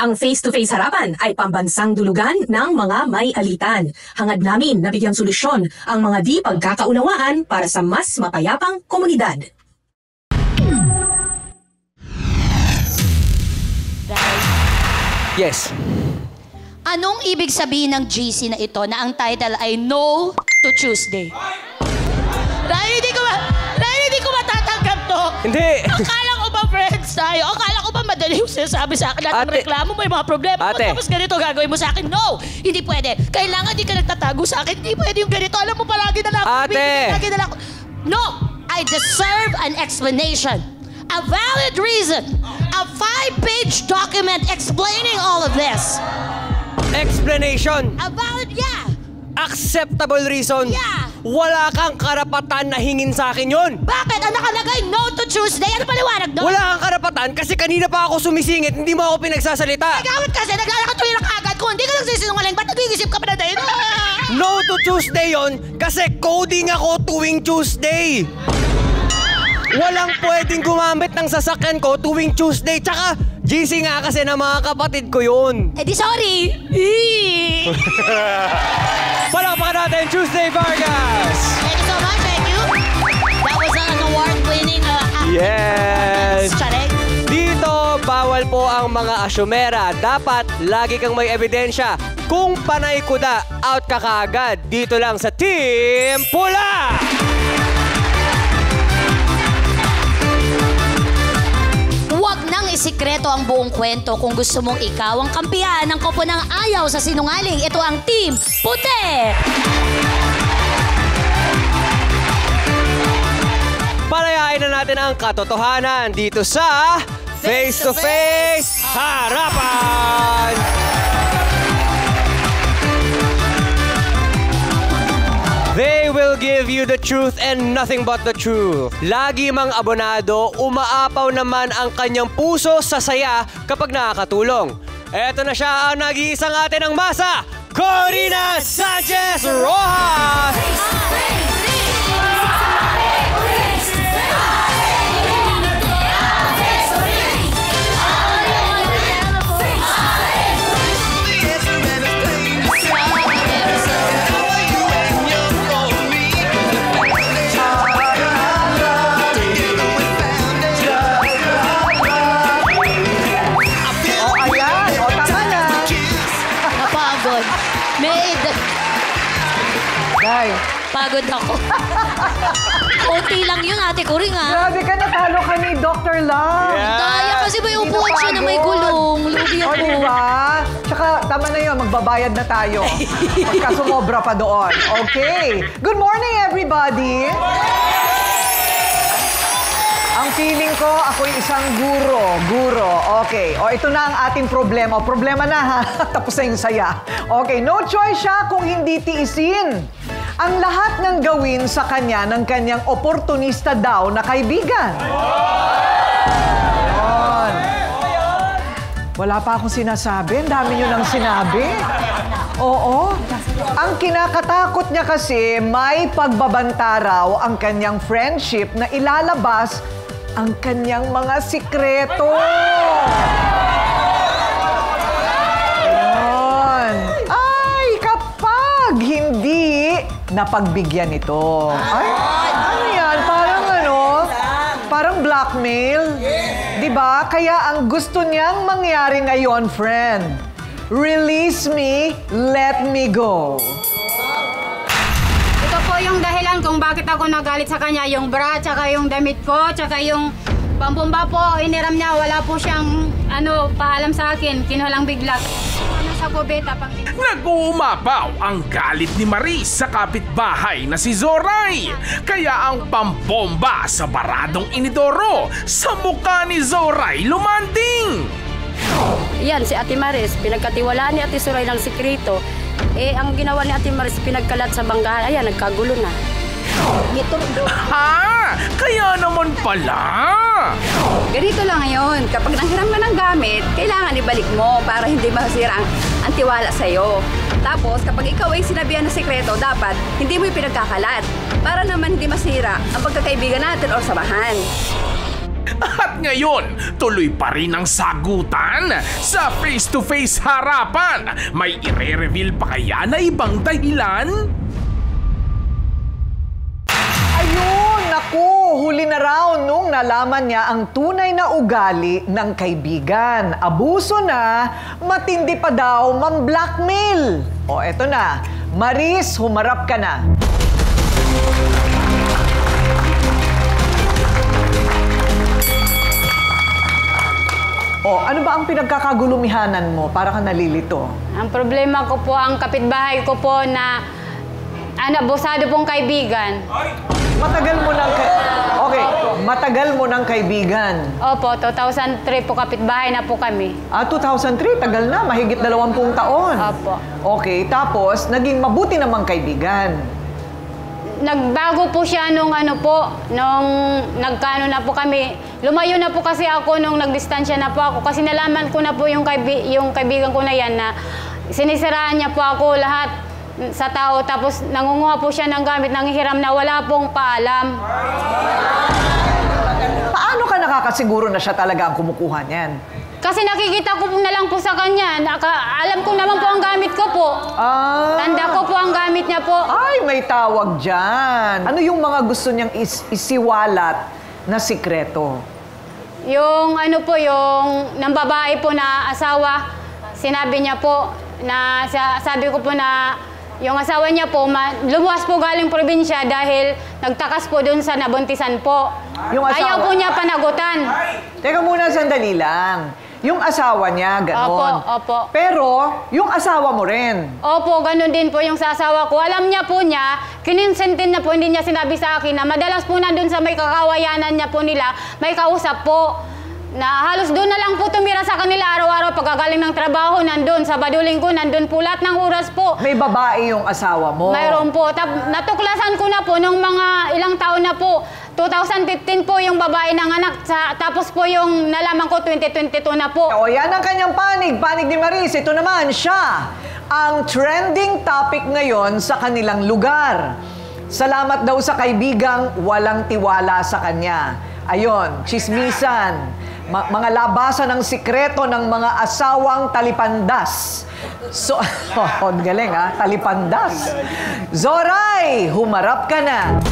Ang face-to-face harapan ay pambansang dulugan ng mga may alitan. Hangad namin na bigyang solusyon ang mga di pagkakaunawaan para sa mas mapayapang komunidad. Yes. Anong ibig sabihin ng GC na ito na ang title ay No to Tuesday? Dahil hindi ko matatanggap to. Hindi. Akala ko ba friends tayo? Akala ko ba madali yung sinasabi sa akin lahat ng reklamo mo, yung mga problema mo, tapos ganito gagawin mo sa akin? No! Hindi pwede. Kailangan di ka nagtatago sa akin. Hindi pwede yung ganito. Alam mo, palagi na lang. Palagi na lang. No! I deserve an explanation. A valid reason. A 5-page document explaining all of this. Explanation. A valid, yeah. Acceptable reason. Yeah. Wala kang karapatan na hingin sa akin yun. Bakit? Ang nakalagay, no to Tuesday. Ano paliwanag doon? Wala kang karapatan kasi kanina pa ako sumisingit, hindi mo ako pinagsasalita. Nagawit kasi, naglalakatuloy na kaagad. Kung hindi ka nagsisinungaling, ba't nag-iisip ka pa na dahil? No to Tuesday yon kasi coding ako tuwing Tuesday. Walang pwedeng gumamit ng sasakyan ko tuwing Tuesday. Tsaka, GC nga kasi na mga kapatid ko yun. Eh di sorry. Palakpakan natin, Tuesday Vargas! Thank you so much, thank you. That was an award-winning Yes! Charing. Dito, bawal po ang mga asyumera. Dapat lagi kang may ebidensya. Kung panay kuda, out ka kaagad. Dito lang sa Team Pula! Huwag nang isikreto ang buong kwento kung gusto mong ikaw ang kampihan ng koponang ayaw sa sinungaling. Ito ang Team Puti! Palayain na natin ang katotohanan dito sa Face to Face Harapan! They will give you the truth and nothing but the truth. Lagi mang abonado, umaapaw naman ang kanyang puso sa saya kapag nakakatulong. Eto na siya ang nag-iisang atin ng masa, Corina Sanchez Rojas! Pagod ako. Konti lang yun, Ate Kuring, ha? Grabe ka, natalo ka ni Dr. Love. Daya kasi may upuan siya na may gulong. Lugi ako. O, diba? Tsaka, tama na yun, magbabayad na tayo. Pagka sumobra pa doon. Okay. Good morning, everybody. Ang feeling ko, ako'y isang guro. Okay. O, ito na ang ating problema. Problema na, ha? Tapos na yung saya. Okay, no choice siya kung hindi tiisin ang lahat ng gawin sa kanya ng kanyang oportunista daw na kaibigan. Ayun. Wala pa akong sinasabi. Ang dami nyo nang sinabi. Oo. Ang kinakatakot niya kasi may pagbabanta raw ang kanyang friendship na ilalabas ang kanyang mga sikreto. Ayun. Ay, kapag hindi napagbigyan ito. Ay, ano yan? Parang blackmail. Diba? Kaya ang gusto niyang mangyari ngayon, friend, release me, let me go. Ito po yung dahilan kung bakit ako nagalit sa kanya. Yung bra, tsaka yung damit ko, tsaka yung pambomba po, iniram niya. Wala po siyang paalam sa akin. Kinuha lang bigla. Sa kubeta pang... Nag-uumapaw ang galit ni Maris sa kapitbahay na si Zoray. Kaya ang pambomba sa baradong inidoro sa mukha ni Zoray lumanding. Yan, si Ate Maris, pinagkatiwalaan ni Ate Zoray ng sikreto. Eh, ang ginawa ni Ate Maris, pinagkalat sa banggahan. Ayan, nagkagulo na. Ha? Kaya naman pala. Ganito lang ngayon, kapag nanghiram ka ng gamit, kailangan ibalik mo para hindi masira ang tiwala sa'yo. Tapos, kapag ikaw ay sinabihan ng sikreto, dapat hindi mo yung pinagkakalat para naman hindi masira ang pagkakaibigan natin o samahan. At ngayon, tuloy pa rin ang sagutan sa face-to-face harapan. May ire-reveal pa kaya na ibang dahilan? Ayun, naku, huli na raw nung nalaman niya ang tunay na ugali ng kaibigan. Abuso na, matindi pa daw, mam-blackmail. O, eto na. Maris, humarap ka na. O, ano ba ang pinagkakagulumihanan mo? Para ka nalilito. Ang problema ko po, ang kapitbahay ko po na abusado pong kaibigan. Matagal mo ng Okay, matagal mo ng kaibigan. Opo, 2003 po kapitbahay na po kami. 2003, tagal na, mahigit 20 taon. Opo. Okay, tapos naging mabuti namang kaibigan. Nagbago po siya nung nagkano na po kami. Lumayo na po kasi ako nung nagdistansya na po ako kasi nalaman ko na po yung kaibigan ko na yan na sinisiraan niya po ako lahat sa tao tapos nangunguha po siya ng gamit, nanghihiram na wala pong paalam. Paano ka nakakasiguro na siya talaga ang kumukuha niyan? Kasi nakikita ko na lang po sa kanya. Alam ko naman po ang gamit ko po. Tanda ko po ang gamit niya po. Ay, may tawag dyan. Ano yung mga gusto niyang isiwalat na sikreto? Yung yung ng babae po na asawa, sinabi niya po na, sabi ko po na yung asawa niya po, lumuwas po galing probinsya dahil nagtakas po dun sa nabuntisan po. Yung asawa? Ayaw po niya panagutan. Teka muna, sandali lang. Yung asawa niya, gano'n. Opo. Pero, yung asawa mo rin. Opo, ganun din po yung sa asawa ko. Alam niya po niya, kininsentin na po, hindi niya sinabi sa akin na madalas po nandun sa may kakawayanan niya po nila, may kausap po. Na halos doon na lang po tumira sa kanila araw-araw pagkagaling ng trabaho, nandun. Sa Badulinggo, nandun po lahat ng oras po. May babae yung asawa mo. Mayroon po. Natuklasan ko na po nung mga ilang taon na po. 2015 po yung babae ng anak. Tapos po yung nalaman ko 2022 na po. O yan ang kanyang panig ni Maris. Ito naman, siya ang trending topic ngayon sa kanilang lugar. Salamat daw sa kaibigang walang tiwala sa kanya. Ayon, chismisan. Mga labasan ng sikreto ng mga asawang talipandas. So, galing ha, talipandas. Zoray, humarap ka na.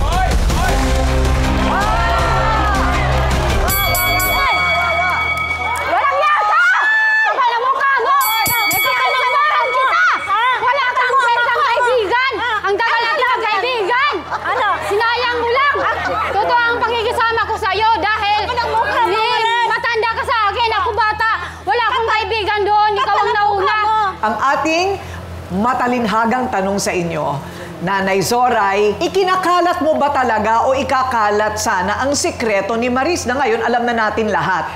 Walang yata! Kapal ang mukha mo! Nakikalimutan kita! Wala kang kwentang kaibigan! Ang tagal natin magkaibigan! Sinayang mo lang! Totoo ang pakikisama ko sa'yo dahil matanda ka sa akin, ako bata. Wala akong kaibigan doon, ikaw ang nauna. Ang ating matalinhagang tanong sa inyo, Nanay Zoray, ikinakalat mo ba talaga o ikakalat sana ang sikreto ni Maris na ngayon alam na natin lahat?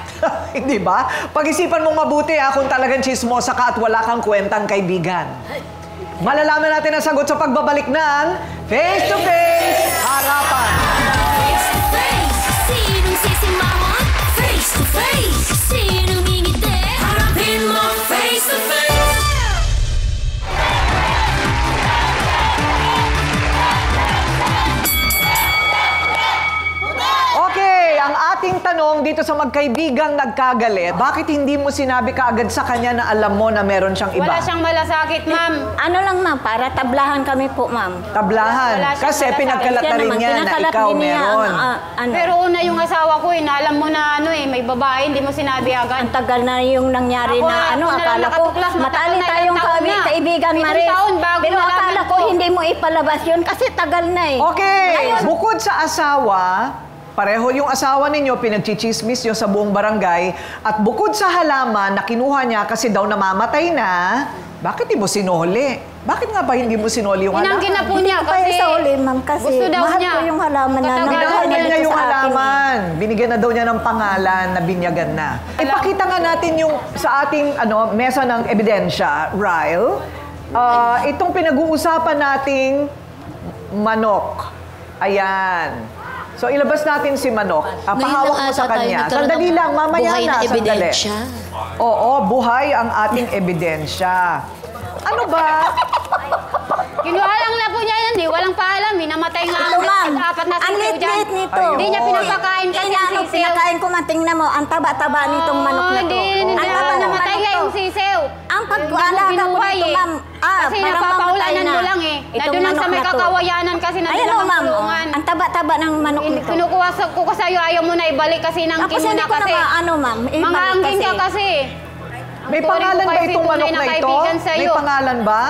Hindi ba? Pag-isipan mong mabuti kung talagang chismosa ka at wala kang kwentang kaibigan. Malalaman natin ang sagot sa pagbabalik ng Face to Face Harapan. Face to face, sinong sisimangot? Face to face, sinong ngingiti? Harapin mo face to face. Okay, ang ating tanong dito sa magkaibigang nagkagalit, bakit hindi mo sinabi kaagad sa kanya na alam mo na meron siyang iba? Wala siyang malasakit, ma'am. Ano lang ma'am, para tablahan kami po ma'am. Tablahan. Wala siyang Kasi malasakit. pinagkalat na rin niya na Pinakalat ikaw din niya meron. Pero una yung asawa ko, na alam mo na may babae, hindi mo sinabi agad. Ang tagal na yung nangyari Ako, na ako na lang akala ko nakatuklas, matagal matali na, tayong ilang taon na. kaibigan Pitong Maris. taon bago Pero nalaman akala ko ko. hindi mo ipalabas yun kasi tagal na eh. Okay, Ngayon, bukod sa asawa, pareho yung asawa ninyo, pinagchichismis nyo sa buong barangay, at bukod sa halaman na kinuha niya kasi daw namamatay na, bakit di mo sinoli? Bakit nga ba hindi mo sinoli yung halaman? Inangkin na po hindi niya ko pa kasi isa uli ma'am kasi gusto daw mahal niya. ko yung halaman na Matagal nakuha Binigyan niya dito yung sa akin, eh. halaman. Binigyan na daw niya ng pangalan na binyagan na. Ipakita nga natin yung sa ating mesa ng ebidensya, Ryle. Itong pinag-uusapan nating manok. Ayan. So, ilabas natin si manok. Pahawak mo sa kanya. Sandali lang, mamaya na. Sandali. Oo, buhay ang ating ebidensya. Ano ba? Kinuha lang na po niya yan eh. Walang paalam eh. Namatay nga Ito, ma'am. apat na Ang sisiw dyan. lit-lit nito. Hindi niya pinapakain kasi yung Inaano, sisiw. pinakain ko man, tingnan mo, ang taba-taba nitong manok na to. Hindi, Ang taba ng namatay manok nga to. yung sisiw. Ang pag-aalaga ko dito, ma'am, Kasi parang napapaulanan mamatay mo na. lang eh. Itong Nandun lang manok sa may na to. kakawayanan kasi Ayan nandun o, lang ang ma'am. kulungan. Ang taba-taba ng manok nito. Kinukuha ko sa'yo, ayaw mo na ibalik kasi nangking Tapos mo hindi na ko na kasi. maano, ma'am. Mga angking ka kasi. May pangalan ba itong manok na ito? May pangalan ba?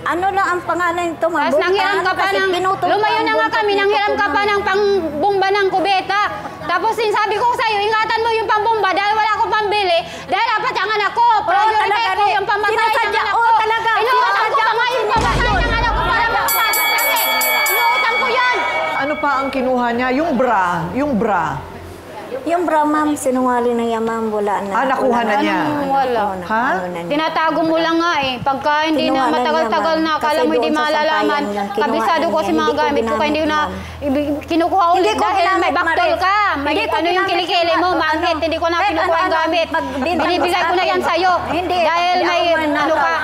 Ano lang ang pangalan nito, ma'am? Tapos nanghiram ka pa ng, lumayo na nga kami, nanghiram ka pa ng pangbomba ng kubeta. Tapos sabi ko sa'yo, ingatan mo yung pangbomba dahil wala akong pambili. Dahil dapat ang anak ko, priority ko yung pamatay ng Sinasadya, anak oo, ko. talaga. Inuutang ko pa nga yung pamatay ng anak ko para Talaga. makapasok kami. Inuutang ko yan. Ano pa ang kinuha niya? Yung bra. Yung bra, ma'am, sinungaling na yan, ma'am. Wala na. Nakuha na niya. Wala. Ha? Ano na niya. Tinatago mo lang nga eh. Pagka hindi na Kinuha na matagal-tagal niya, na, ma'am. akala mo Kasi hindi doon sa malalaman. sampayan lang, kinuha Kabisado na ko niya. si mga Hindi ko gamit ko, kaya hindi ko na kinukuha Hindi ulit ko dahil ginamit, may baktol Maris. ka. May Hindi ko ano yung ginamit kilikili yung mo, ano, mangkit. Hindi ko na kahit kinukuha yung ano-ano, gamit. pag Binibigay ko na yan basta sa'yo. Hindi. Dahil may Hindi ako ano ka.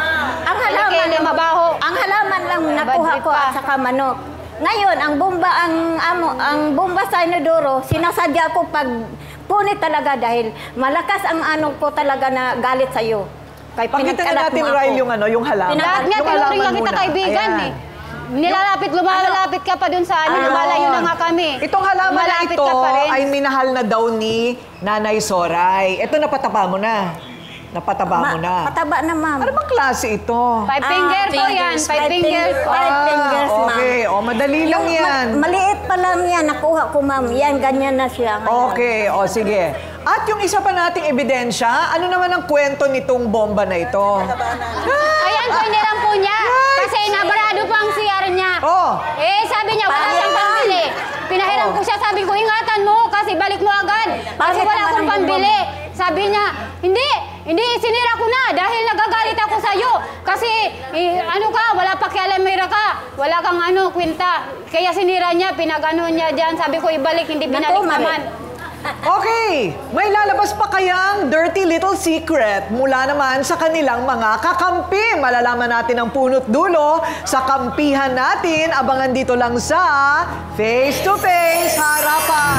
Ang halaman Kilikili, lang. mabaho. Ang halaman lang nakuha Bad ko trip at pa. saka manok. Ngayon, ang bomba sa inodoro, sinasadya ko pag punit talaga dahil malakas ang ano ko talaga na galit sa iyo. Kay Pakita na pinagkalat natin, mo ako. Ryle, yung halaman. Lahat nga, Yung tinuring halaman lang kita muna. kaibigan Ayan. eh. Lumalapit ka pa dun sa lumalayo na nga kami. Itong halaman na Lumalapit ito ka pa rin. ay minahal na daw ni Nanay Soray. Ito napataba mo na. Napataba mo na. Pataba na, ma'am. Ano bang klase ito? Five finger po yan. Five fingers. Five fingers, ma'am. Okay. O, madali lang yan. Maliit pa lang yan, nakuha ko, ma'am. Yan, ganyan na siya ngayon. Okay, o sige. At yung isa pa nating ebidensya, ano naman ang kwento nitong bomba na ito? Ayan po, hiniram po niya. Kasi nabarado po ang CR niya. Oh. Eh, sabi niya, wala siyang pambili. Pinahiram ko siya, sabi ko, ingatan mo kasi balik mo agad. Kasi Bakit wala naman akong ang pambili. Sabi niya, hindi, sinira ko na dahil nagagalit ako sa'yo. Kasi, ano ka, wala pakialamera ka. Wala kang kwenta. Kaya sinira niya, pinagano niya dyan. Sabi ko, ibalik, hindi binalik naman. Okay, may lalabas pa kayang dirty little secret mula naman sa kanilang mga kakampi. Malalaman natin ang punot dulo sa kampihan natin. Abangan dito lang sa Face to Face Harapan.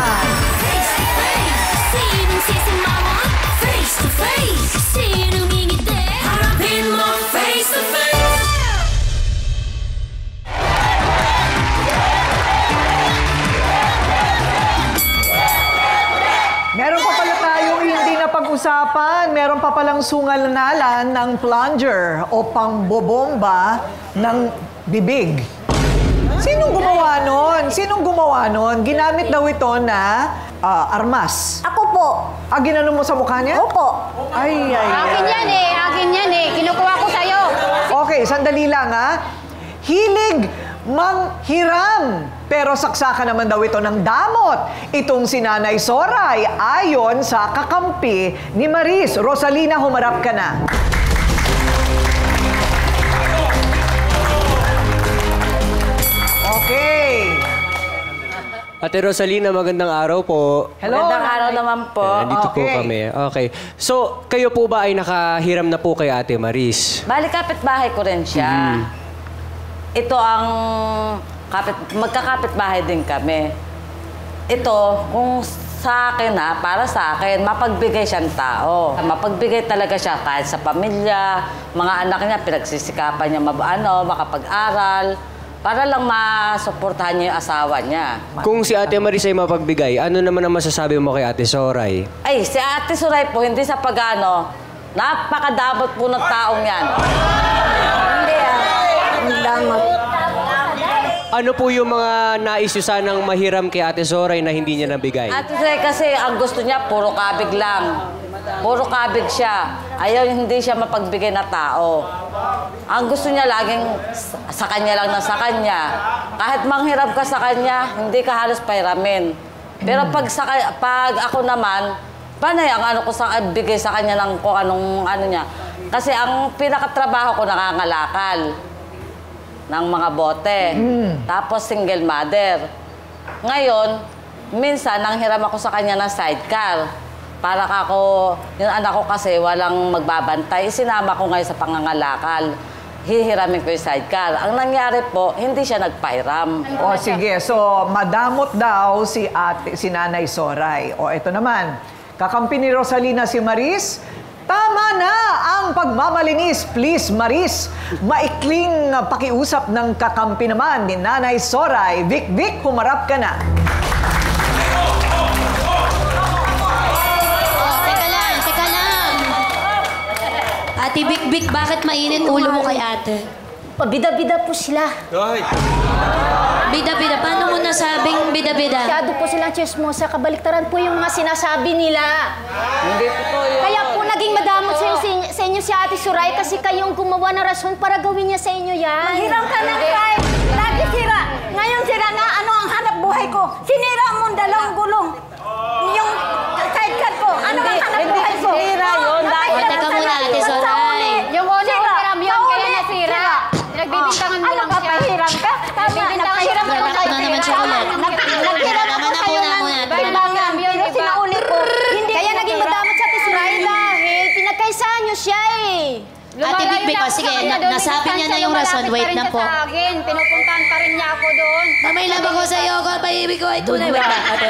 Face to face, sinong sisimama? Face to face, sinong ngingiti? Harapin mo face to face. Meron pa pala tayong hindi na pag-usapan. Meron pa palang sungal-nalan ng plunger o pangbobomba ng bibig. Sinong gumawa nun? Ginamit daw ito na armas. Ako po. Ginano mo sa mukha niya? Opo. Ay. Akin yan eh. Kinukuha ko sa'yo. Okay, sandali lang ha. Hilig manghiram. Pero saksakan naman daw ito ng damot. Itong si Nanay Soray ayon sa kakampi ni Maris. Rosalina, humarap ka na. Okay. Ate Rosalina, magandang araw po. Hello. Magandang araw naman po. Nandito po Okay. kami. Okay. So, kayo po ba ay nakahiram na po kay Ate Maris? Bali, kapitbahay ko rin siya. Ito ang magkakapitbahay din kami. Ito, kung sa akin para sa akin, mapagbigay siyang tao. Mapagbigay talaga siya kahit sa pamilya, mga anak niya, pinagsisikapan niya makapag-aral, para lang masuportahan niya yung asawa niya. Kung si Ate Maris ay mapagbigay, ano naman ang masasabi mo kay Ate Soray? Ay, si Ate Suray po, hindi sa pag-ano, napakadamot po ng taong yan. Hindi ang damot. Ano po yung mga nais nyo sanang mahiram kay Ate Soray na hindi niya nabigay? Ate Suray kasi ang gusto niya, puro kabig lang. Puro kabig siya. Ayaw, hindi siya mapagbigay na tao. Ang gusto niya laging sa kanya lang na sa kanya. Kahit manghiram ka sa kanya, hindi ka halos pairamin. Pero pag ako naman, panay ang bigay sa kanya ng kung anong niya. Kasi ang pinakatrabaho ko nangangalakal ng mga bote. Tapos single mother. Ngayon, minsan nanghiram ako sa kanya ng sidecar. Para yung anak ko kasi walang magbabantay, sinama ko ngayon sa pangangalakal. hihiramin ko yung sidecar. Ang nangyari po, hindi siya nagpahiram. O sige, so madamot daw si Nanay Soray. O ito naman, kakampi ni Rosalina si Maris. Tama na ang pagmamalinis. Please, Maris. Maikling pakiusap ng kakampi naman ni Nanay Soray. Vic, humarap ka na. Teka lang. Ate Vic, bakit mainit ulo mo kay ate? Bida-bida po sila. Bida-bida? Paano mo nasabing bida-bida? Masyado po silang chismosa. Kabaliktaran po yung mga sinasabi nila. Hindi po yun. Kaya po naging madamot sa inyo si Ate Soray kasi kayong gumawa ng rason para gawin niya sa inyo yan. Mahirang ka ng kay. Lagi sira. Ngayon sira na ano ang hanap buhay ko. Sinira mo ang dalawang gulong. Yung sidecar ko. Ano ang hanap buhay ko? Sinira yun. Teka muna, Ate Soray. Yung unang yun kaya nasira. Nagbibintangan mo lang siya. Papahiram ka? Nagpahiram ako Lalak na naman siya ulit. Naghiram ako sa'yo ng kailangan. Pero sinaulit ko. Kaya naging madamot sa Ate Soray dahil pinagkaisahan niyo siya eh. Ate Vic, sige, nasabi niya na yung rason. Wait na po. Pinupuntahan pa rin niya ako doon. May love ako sa'yo, baby ko ay tunay. Wait na, ate.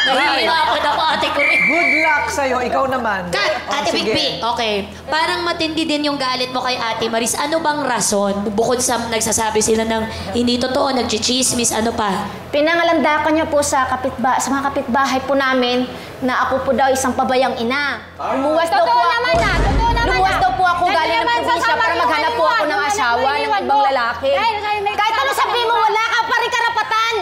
Nahihirapan ako, ate ko rin. Good luck sa'yo. Ikaw naman. Ate Vic, okay. Parang matindi din yung galit mo kay Ate Maris. Ano bang rason? Bukod sa nagsasabi sila ng hindi totoo, nagchichismis, ano pa? Pinangalandakan niya po sa mga kapitbahay po namin na ako po daw isang pabayang ina. Lumuwas daw po ako. Lumuwas daw po ako galing ng probinsya para maghanap po ako ng asawa ng ibang lalaki. Kahit ano sabihin mo, wala ka pa rin karapatan.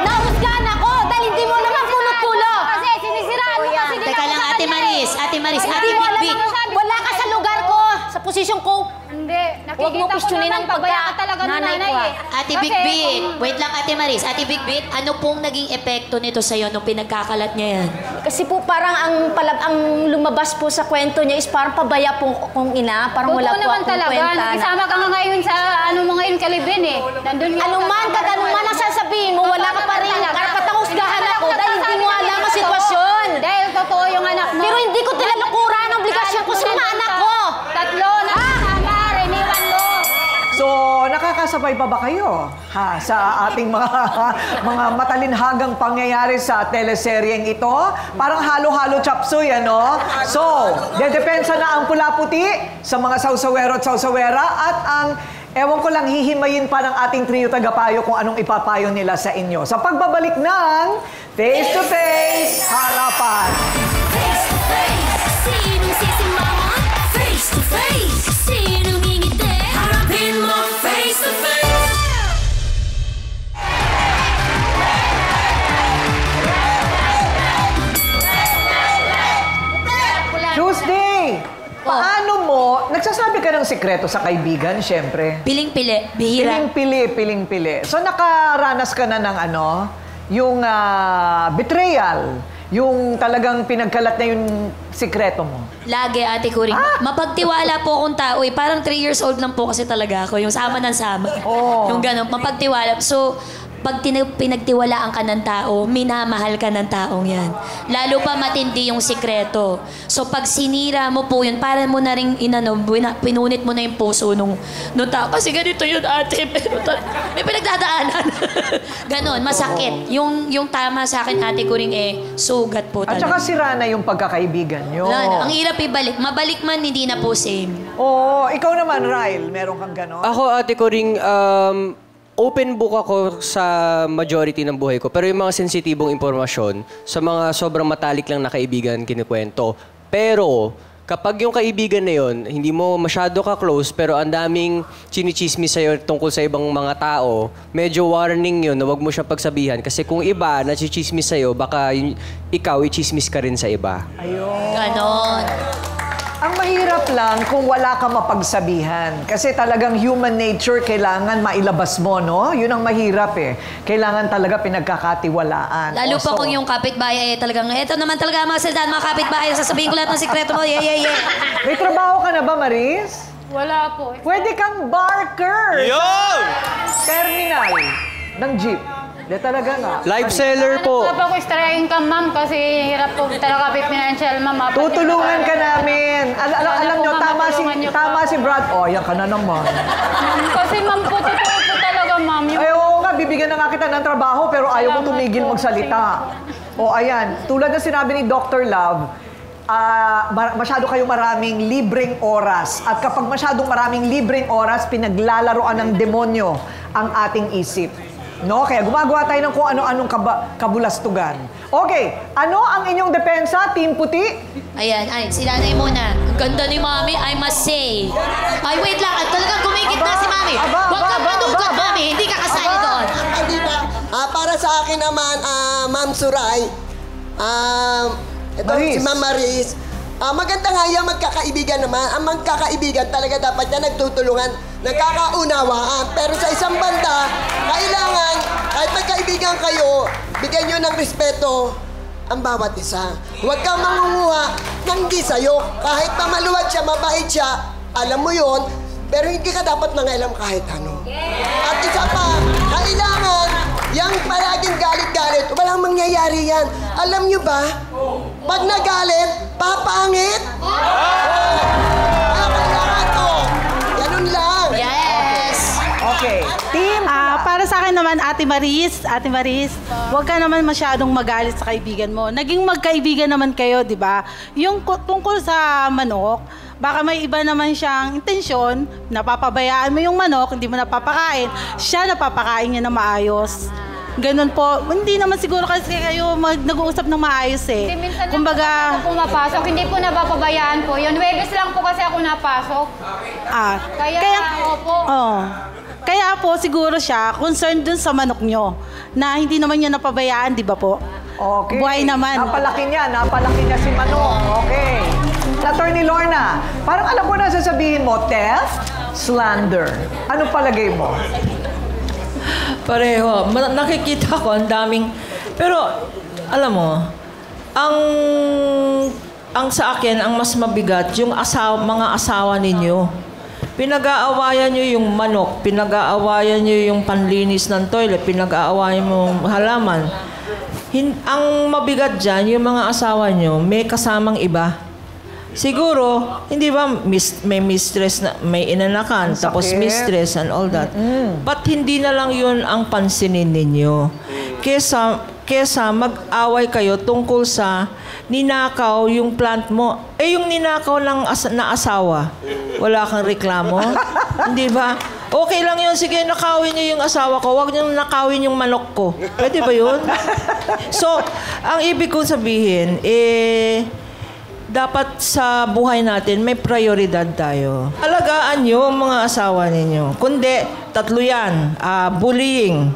Nahusgahan ako dahil hindi mo naman punot-pulo. Kasi sinisiraan mo kasi din Teka lang, Ate Maris, Ate Vic. Wala ka sa lugar ko, sa posisyon ko. Hindi. Huwag mo Nakikita ko questionin naman ang pabaya ka talaga ng nanay nanay ko, eh. Ate Vic, wait lang Ate Maris. Ate Vic, ano pong naging epekto nito sa'yo nung pinagkakalat niya yan? Kasi po parang ang lumabas po sa kwento niya is parang pabaya po kong ina. Parang wala po naman akong talaga. kwenta. Nakisama ka nga ngayon sa ano mo ngayon kalibin eh. Nandun nga Anuman ang sasabihin mo, wala ka pa rin karapatang husgahan ako dahil hindi mo alam ang sitwasyon. Dahil totoo yung anak mo. Pero hindi ko tinalakuran ang obligasyon ko sa mga anak ko. Tatlo na kasama, riniwan mo. So, nakakasabay pa ba kayo sa ating mga matalinhagang pangyayari sa teleseryeng ito? Parang halo-halo chapsuy, ano? So, dedepensa na ang pula-puti sa mga sausawero at sausawera at ang, ewan ko lang, hihimayin pa ng ating trio tagapayo kung anong ipapayo nila sa inyo. Sa pagbabalik ng Face to Face Harapan. Face to face, sinong sisimama? Face to face, sinong ngingiti? Harapin mo face to face. Tuesday! Paano mo, nagsasabi ka ng sikreto sa kaibigan, syempre. Piling-pili, bihira. Piling-pili. So nakaranas ka na ng ano, yung betrayal, yung talagang pinagkalat na yung sikreto mo. Lagi, Ate Kuring. Mapagtiwala po akong tao eh. Parang 3 years old lang po kasi talaga ako. Yung sama ng sama. Oo. Yung gano'n, mapagtiwala. So, pag pinagtiwalaan ka ng tao, minamahal ka ng taong yan. Lalo pa matindi yung sikreto. So pag sinira mo po yun, para mo na rin pinunit mo na yung puso nung tao. Kasi ganito yun, ate. Pero may pinagdadaanan. Ganon, masakit. Yung tama sa akin, Ate Kuring, sugat po At talaga. saka sira na yung pagkakaibigan nyo. Ang hirap ibalik. Mabalik man, hindi na po same. Oo, ikaw naman, Ryle, meron kang ganon? Ako, Ate Kuring, open book ako sa majority ng buhay ko. Pero yung mga sensitibong impormasyon, sa mga sobrang matalik lang na kaibigan kinikwento. Pero, kapag yung kaibigan na yun, hindi mo masyado ka-close, pero ang daming chinichismis sa'yo tungkol sa ibang mga tao, medyo warning yun na wag mo siya pagsabihan. Kasi kung iba na chichismis sa'yo, baka ikaw i-chismis ka rin sa iba. Ganon. Ang mahirap lang kung wala ka mapagsabihan. Kasi talagang human nature, kailangan mailabas mo, no? Yun ang mahirap eh. Kailangan talaga pinagkakatiwalaan. Lalo pa kung yung kapitbahay talagang, eto naman talaga mga salita, mga kapitbahay, sasabihin ko lahat ng sikreto mo, yeah. May trabaho ka na ba, Maris? Wala po. Pwede kang barker sa terminal ng jeep. De talaga nga. Live seller po. Papa ko extrain ka, ma'am, kasi hirap po talaga financial, ma'am. Tutulungan ka namin. Alam nyo, tama si Brad. Oh, yan ka na naman. Kasi ma'am po, totoo po talaga, ma'am. Ay, oo nga, bibigyan na nga kita ng trabaho, pero ayaw mo tumigil magsalita. O, ayan. Tulad na sinabi ni Dr. Love, masyado kayong maraming libreng oras. At kapag masyadong maraming libreng oras, pinaglalaroan ng demonyo ang ating isip. No? Kaya gumagawa tayo ng kung ano-anong kabulastugan. Okay, ano ang inyong depensa, Team Puti? Ayan, si nanay muna. Ang ganda ni Mami, I must say. Ay, wait lang. Talagang kumikit na si Mami. Huwag kang madugod, Mami. Hindi ka kasali doon. Hindi ba? Para sa akin naman, Ma'am Suray, ito si Ma'am Maris, maganda nga yan, magkakaibigan naman. Ang magkakaibigan talaga dapat yan nagtutulungan, nagkakaunawaan. Pero sa isang banda, kailangan, kahit magkaibigan kayo, bigyan nyo ng respeto ang bawat isa. Huwag kang mangunguha ng hindi sa'yo. Kahit pa maluwag siya, mabait siya, alam mo yon, pero hindi ka dapat mangailam kahit ano. At isa pa, kailangan, yung palaging galit-galit, walang mangyayari yan. Alam nyo ba, pag nagalit, papangit. Kailangan to. Ganun lang. Yes. Okay. Team, para sa akin naman, Ate Maris, huwag ka naman masyadong magalit sa kaibigan mo. Naging magkaibigan naman kayo, di ba? Yung tungkol sa manok, baka may iba naman siyang intensyon, napapabayaan mo yung manok, hindi mo napapakain, siya napapakain niya na maayos. Ganun po. Hindi naman siguro kasi kayo nag-uusap ng maayos eh. Hindi, minsan kumbaga, ako pumapasok, hindi po napapabayaan po. Yun, Webes lang po kasi ako napasok. Kaya opo. Kaya po siguro siya concerned dun sa manok nyo na hindi naman niya napabayaan, di ba po? Okay. Buhay naman. Napalaki niya si Manong. Okay. Attorney Lorna, parang alam ko na sasabihin mo, theft, slander. Ano palagay mo? Pareho. Nakikita ko ang daming... Pero, alam mo, ang sa akin, ang mas mabigat, yung mga asawa ninyo. Pinag-aawayan nyo yung manok, pinag-aawayan nyo yung panlinis ng toilet, pinag-aawayan mo yung halaman. Ang mabigat dyan, yung mga asawa nyo, may kasamang iba. Siguro, hindi ba may mistress na may inanakan, tapos mistress and all that. But hindi na lang yun ang pansinin ninyo. Kesa mag-away kayo tungkol sa ninakaw yung plant mo. Yung ninakaw na asawa, wala kang reklamo. Hindi ba? Okay lang yun. Sige, nakawin niyo yung asawa ko. Huwag niyo nakawin yung manok ko. Pwede ba yun? So, ang ibig kong sabihin, dapat sa buhay natin, may prioridad tayo. Alagaan nyo ang mga asawa ninyo. Kundi, tatlo yan. Bullying,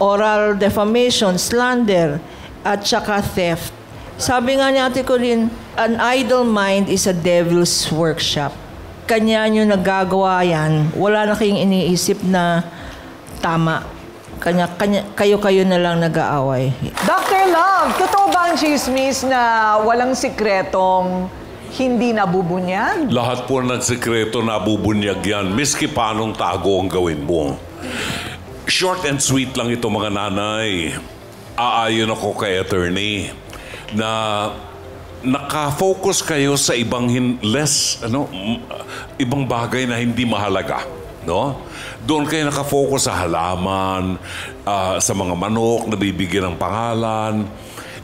oral defamation, slander, at saka theft. Sabi nga ni Ate Corinne, an idle mind is a devil's workshop. Kanya nyo nagagawa yan. Wala na kayong iniisip na tama. Kayo-kayo na lang nag-aaway. Dr. Love, totoo ba ang chismis na walang sikretong hindi nabubunyag? Lahat po ng sikreto nabubunyag yan. Miski paanong tago ang gawin mo. Short and sweet lang ito mga nanay. Aayon ako kay attorney na naka-focus kayo sa ibang ibang bagay na hindi mahalaga. No? Doon kayo nakafocus sa halaman, sa mga manok na bibigyan ng pangalan.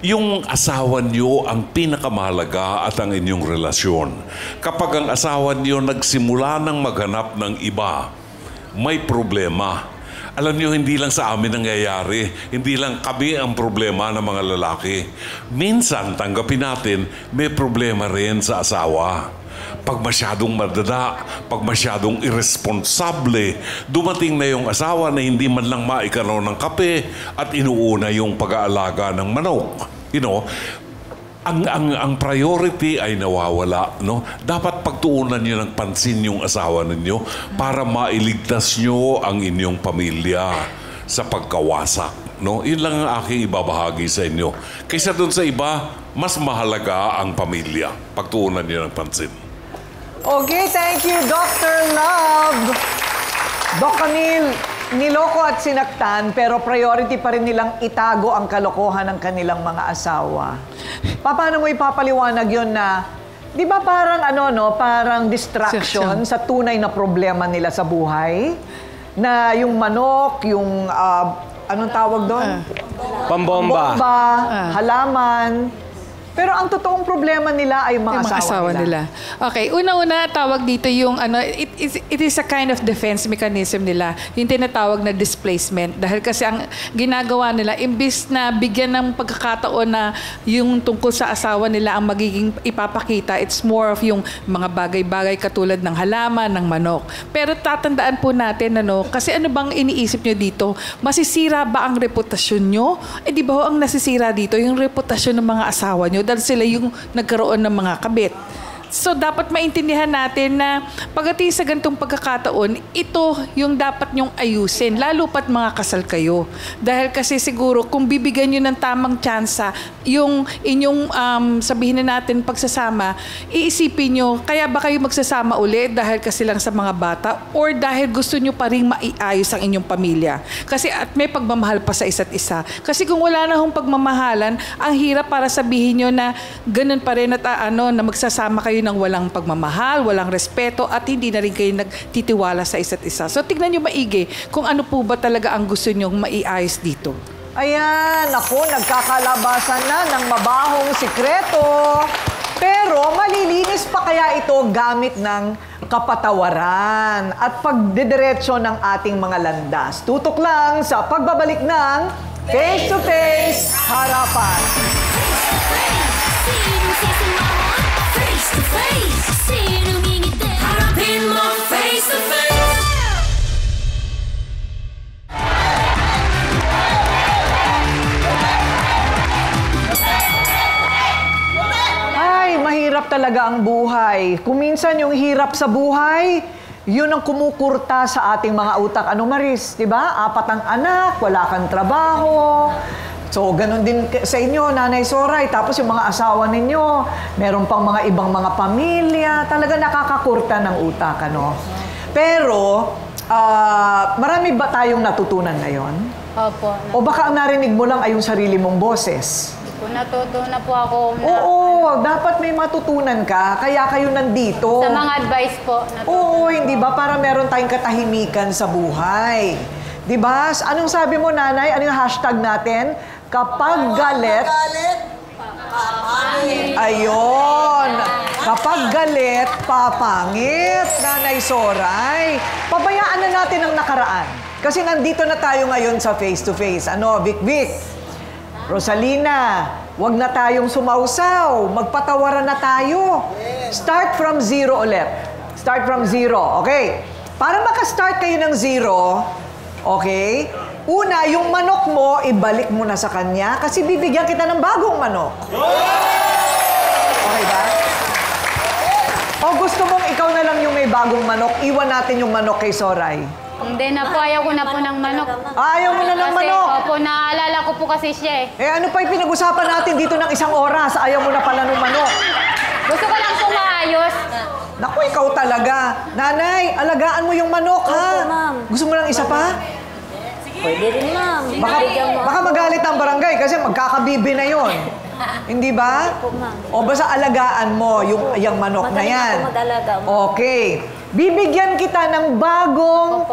Yung asawa niyo ang pinakamahalaga at ang inyong relasyon. Kapag ang asawa niyo nagsimula ng maghanap ng iba, may problema. Alam niyo, hindi lang sa amin nangyayari. Hindi lang kami ang problema ng mga lalaki. Minsan, tanggapin natin, may problema rin sa asawa. Pag masyadong madada, pag masyadong irresponsable, dumating na yung asawa na hindi man lang maikanaw ng kape at inuuna yung pag-aalaga ng manok. You know, ang priority ay nawawala. No? Dapat pagtuunan nyo ng pansin yung asawa ninyo para mailigtas nyo ang inyong pamilya sa pagkawasak. No? Yun lang ang aking ibabahagi sa inyo. Kaysa doon sa iba, mas mahalaga ang pamilya. Pagtuunan nyo ng pansin. Okay, thank you, Dr. Love. Doc Camille, niloko at sinaktan, pero priority pa rin nilang itago ang kalokohan ng kanilang mga asawa. Paano mo ipapaliwanag yun na, di ba parang parang distraction sa tunay na problema nila sa buhay? Na yung manok, yung, anong tawag doon? Pambomba. Halaman. Pero ang totoong problema nila ay mga asawa nila. Okay, una-una tawag dito yung it is a kind of defense mechanism nila. Yung tinatawag na displacement. Dahil kasi ang ginagawa nila, imbis na bigyan ng pagkakataon na yung tungkol sa asawa nila ang magiging ipapakita, it's more of yung mga bagay-bagay katulad ng halaman, ng manok. Pero tatandaan po natin, kasi ano bang iniisip nyo dito? Masisira ba ang reputasyon nyo? Di ba ang nasisira dito? Yung reputasyon ng mga asawa nyo dahil sila yung nagkaroon ng mga kabit. So, dapat maintindihan natin na pagdating sa ganitong pagkakataon, ito yung dapat nyong ayusin, lalo pat mga kasal kayo. Dahil kasi siguro, kung bibigyan nyo ng tamang tsansa, yung inyong, sabihin na natin, pagsasama, iisipin nyo, kaya ba kayo magsasama ulit dahil kasi lang sa mga bata or dahil gusto nyo pa rin maiayos ang inyong pamilya? Kasi at may pagmamahal pa sa isa't isa. Kasi kung wala na hong pagmamahalan, ang hirap para sabihin nyo na ganun pa rin at na magsasama kayo ng walang pagmamahal, walang respeto, at hindi na rin kayo nagtitiwala sa isa't isa. So, tignan nyo maigi kung ano po ba talaga ang gusto nyong maiayos dito. Ayan, ako, nagkakalabasan na ng mabahong sikreto. Pero malilinis pa kaya ito gamit ng kapatawaran at pagdidiretso ng ating mga landas. Tutok lang sa pagbabalik ng Face to Face Harapan. Face to face, sinong ngingiti, harapin mo face to face. Ay, mahirap talaga ang buhay. Kung minsan yung hirap sa buhay, yun ang kumukurta sa ating mga utak. Ano, Maris? Diba? 4 ang anak, wala kang trabaho. So, ganun din sa inyo, Nanay Soray. Tapos yung mga asawa ninyo, meron pang mga ibang mga pamilya. Talaga nakakakurta ng utak, ano? Pero, marami ba tayong natutunan ngayon? Opo. O baka ang narinig mo lang ay yung sarili mong boses? Natutunan po ako. Oo, dapat may matutunan ka. Kaya kayo nandito. Sa mga advice po. Oo, hindi ba? Para meron tayong katahimikan sa buhay. Di ba? Anong sabi mo, Nanay? Ano yung hashtag natin? Kapag galit, papangit. Ayun. Kapag galit, papangit, Nanay Soray. Pabayaan na natin ang nakaraan. Kasi nandito na tayo ngayon sa face-to-face. Ano, Vic? Rosalina, wag na tayong sumausaw. Magpatawaran na tayo. Start from zero ulit. Start from zero, okay? Para makastart kayo ng zero, okay? Una, yung manok mo, ibalik mo na sa kanya kasi bibigyan kita ng bagong manok. Okay ba? O gusto mong ikaw na lang yung may bagong manok, iwan natin yung manok kay Soray? Hindi na po, ayaw ko na po ng manok. Ayaw mo na ng manok? Opo, naalala ko po kasi siya eh. Ano pa yung pinag-usapan natin dito ng 1 oras? Ayaw mo na pala ng manok. Gusto ko lang po maayos. Naku, ikaw talaga. Nanay, alagaan mo yung manok, ha? Opo, ma'am. Gusto mo lang isa pa? Pwede rin, ma'am. Baka magalit ang barangay kasi magkakabibi na yon. Hindi ba? Opo, ma'am. O basta alagaan mo yung manok na yan. Magaling ako mag-alaga, ma'am. Okay. Bibigyan kita ng bagong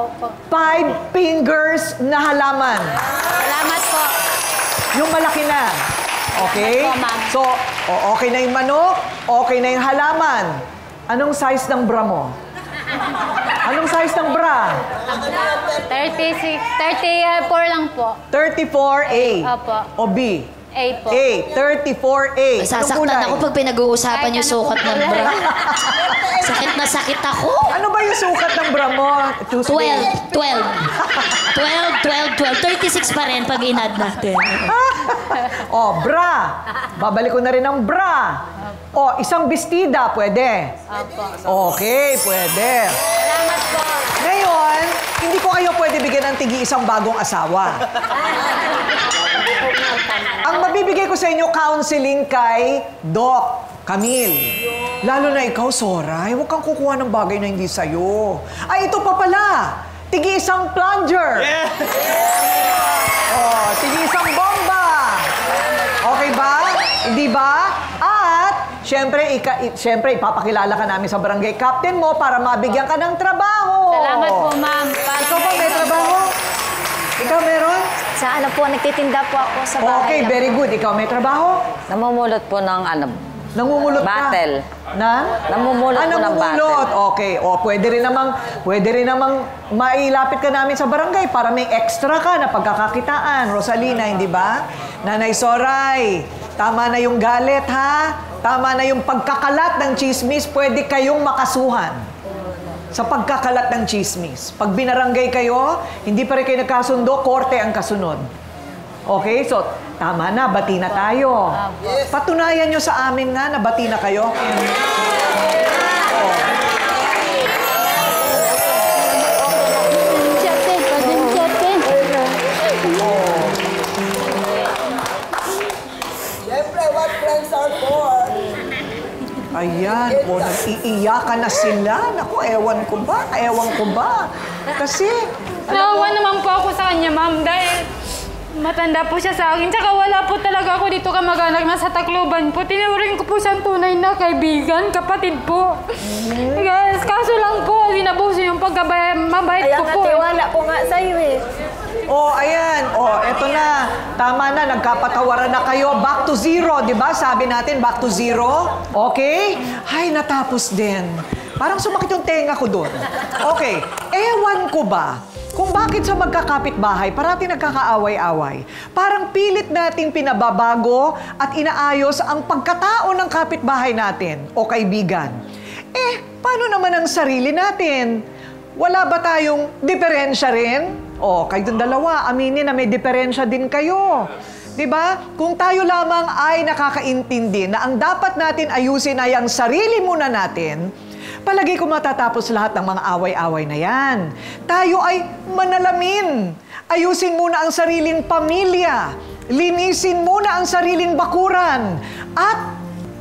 5 fingers na halaman. Salamat po. Yung malaki na. Okay? Salamat po, ma'am. So, okay na yung manok, okay na yung halaman. Anong size ng bra mo? Anong size ng bra? 34 lang po. 34A. Opo. O B? A po. A. 34A. Sasaktan ako pag pinag-uusapan yung sukat ng bra. Sakit na sakit ako. Ano ba yung sukat ng bra mo? 12. 36 pa rin pag inad natin. O, bra. Babalik ko na rin ang bra. O, isang bestida, pwede? Opo. Okay, pwede. Salamat po. Ngayon, hindi ko kayo pwede bigyan ng isang bagong asawa. Ang mabibigay ko sa inyo, counseling kay Doc Camille. Lalo na ikaw, Soray, huwag kang kukuha ng bagay na hindi sa'yo. Ay, ito pa pala. Tigi-isang plunger. Oh, tigi-isang bomba. Okay ba? Hindi ba? At, syempre, ipapakilala ka namin sa barangay captain mo para mabigyan ka ng trabaho. Salamat po, ma'am. Ikaw ba may trabaho? Ikaw meron? Sa ano po, nagtitinda po ako sa bahay. Okay, very good. Ikaw may trabaho? Namumulot po ng Namumulot battle. Namumulot po ng namumulot. Okay. O, pwede rin namang mailapit ka namin sa barangay para may extra ka na pagkakakitaan. Rosalina, hindi ba? Nanay Soray, tama na yung galit, ha? Tama na yung pagkakalat ng chismis. Pwede kayong makasuhan sa pagkakalat ng chismis. Pag binaranggay kayo, hindi pa rin kayo nagkasundo, korte ang kasunod. Okay? So, tama na, bati na tayo. Patunayan nyo sa amin nga na bati na kayo. Siyempre, what friends are for? Ayan, nag-iiyakan na sila. Naku, ewan ko ba? Kasi, Naawa naman po ako sa kanya, ma'am, dahil matanda po siya sa akin. Tsaka wala po talaga ako dito kamag-anak na sa Tacloban po. Tinuring ko po siyang tunay na kaibigan, kapatid po. Guys, kaso lang po, sinabuso yung pagkabait ko po. Kaya tiwala ko nga sa'yo eh. oh, ayan. Oh, eto na. Tama na, nagkapatawaran na kayo. Back to zero, di ba? Sabi natin, back to zero. Okay? Ay, natapos din. Parang sumakit yung tenga ko doon. Okay. Ewan ko ba kung bakit sa magkakapit-bahay parati nagkakaaway-away. Parang pilit nating pinababago at inaayos ang pagkatao ng kapitbahay natin o kaibigan. Paano naman ang sarili natin? Wala ba tayong diferensya rin? Kayong dalawa, aminin na may diferensya din kayo. Diba? Kung tayo lamang ay nakakaintindi na ang dapat natin ayusin ay ang sarili muna natin, palagi ko matatapos lahat ng mga away-away na yan. Tayo ay manalamin. Ayusin muna ang sariling pamilya. Linisin muna ang sariling bakuran. At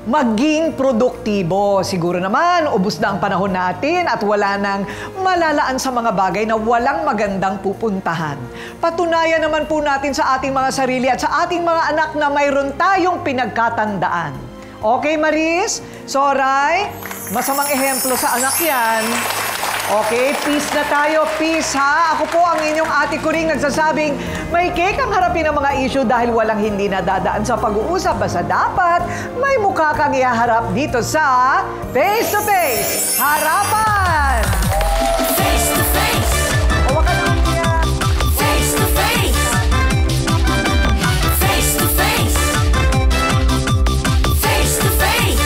maging produktibo. Siguro naman, ubos na ang panahon natin at wala nang malalaan sa mga bagay na walang magandang pupuntahan. Patunayan naman po natin sa ating mga sarili at sa ating mga anak na mayroon tayong pinagkatandaan. Okay, Maris? Soray? Masamang ehemplo sa anak yan. Okay, peace na tayo. Peace, ha? Ako po ang inyong ate ko ring nagsasabing may cake ang harapin ng mga issue dahil walang hindi nadadaan sa pag-uusap. Basta dapat may mukha kang ihaharap dito sa Face to Face Harapan! Face to face. Huwag ka naman kaya. Face to face. Face to face. Face to face.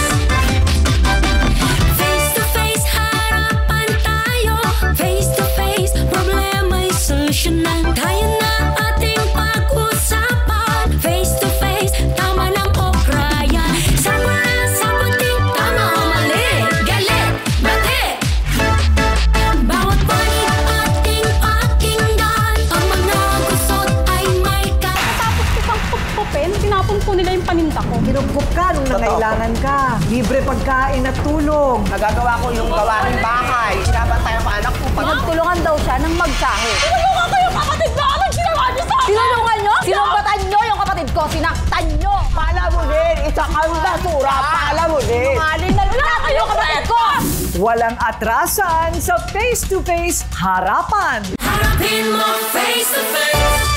Face to face, harapan tayo. Face to face, problema'y solusyonan. Kaya na ating pag-usapan. Face to face, tama lang o kraya. Sama na sa puting, tama o mali. Galit, bati. Bawat panig ating pakinggan. Ang mga gusot ay may Tapos kitang pupupin, tinapon po nila yung paninda ko. Kinugkup ka nung nangailangan ka. Libre pagkain at tulong. Nagagawa ko yung gawaing bahay. Sinabantay ang anak ko. Pinagtulungan daw siya ng magkahit. Tinulungan ko yung kapatid na! Anong ginawa niyo sa akin? Tinulungan nyo? Sinumbatan nyo yung kapatid ko. Sinaktan nyo. Pala mo din. Isa kang basura. Pala mo din. Sinungaling na lang kayo kapatid ko. Walang atrasan sa Face to Face Harapan. Harapin mo face to face.